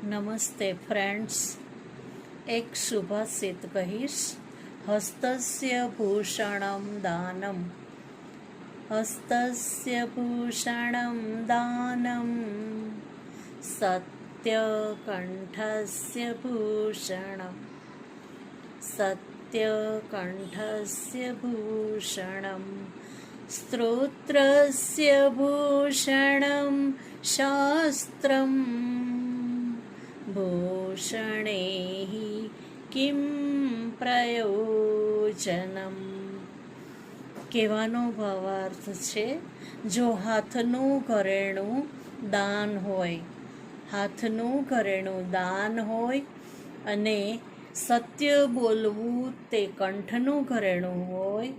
નમસ્તે ફ્રેન્ડ્સ, એક સુભાષિત કહીશ. હસ્તસ્ય ભૂષણમ દાનમ, હસ્તસ્ય ભૂષણમ દાનમ, સત્યકંઠસ્ય ભૂષણમ, સત્યકંઠસ્ય ભૂષણમ, સ્ત્રોત્રસ્ય ભૂષણમ શાસ્ત્રમ, ભૂષણૈઃ કિં પ્રયોજનમ. કહેવાનો ભાવાર્થ છે, જો હાથનું ઘરેણું દાન હોય, હાથનું ઘરેણું દાન હોય અને સત્ય બોલવું તે કંઠનું ઘરેણું હોય,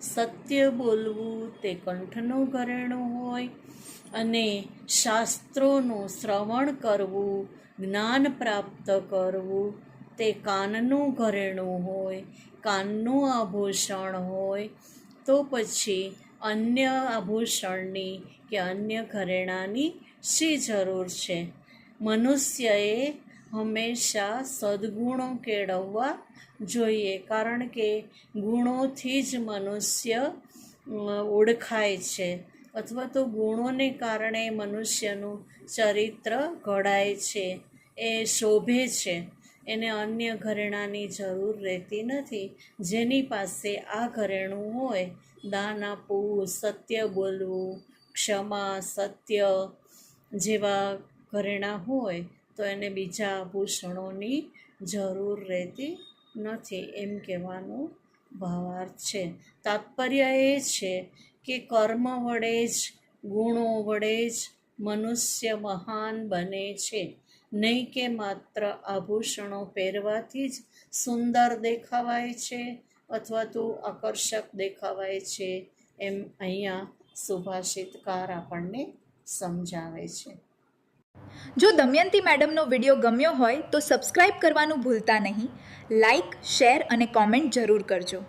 સત્ય બોલવું તે કંઠનું ઘરેણું હોય અને શાસ્ત્રોનું શ્રવણ કરવું, જ્ઞાન પ્રાપ્ત કરવું તે કાનનું ઘરેણું હોય, કાનનું આભૂષણ હોય, તો પછી અન્ય આભૂષણની કે અન્ય ઘરેણાની શી જરૂર છે? મનુષ્યએ હંમેશા સદ્ગુણો કેળવવા જોઈએ, કારણ કે ગુણોથી જ મનુષ્ય ઓળખાય છે, અથવા તો ગુણોને કારણે મનુષ્યનું ચરિત્ર ઘડાય છે, એ શોભે છે. એને અન્ય ઘરેણાની જરૂર રહેતી નથી. જેની પાસે આ ઘરેણું હોય, દાન આપવું, સત્ય બોલવું, ક્ષમા, સત્ય જેવા ઘરેણાં હોય તો એને બીજા આભૂષણોની જરૂર રહેતી નથી, એમ કહેવાનો ભાવાર્થ છે. તાત્પર્ય એ છે કે કર્મ વડે જ, ગુણો વડે જ મનુષ્ય મહાન બને છે, નહીં કે માત્ર આભૂષણો પહેરવાથી જ સુંદર દેખાવાય છે અથવા તો આકર્ષક દેખાવાય છે, એમ અહીંયા સુભાષિતકાર આપણને સમજાવે છે. જો દમયંતી મેડમનો વિડીયો ગમ્યો હોય તો સબસ્ક્રાઈબ કરવાનું ભૂલતા નહીં. લાઇક, શેર અને કોમેન્ટ જરૂર કરજો.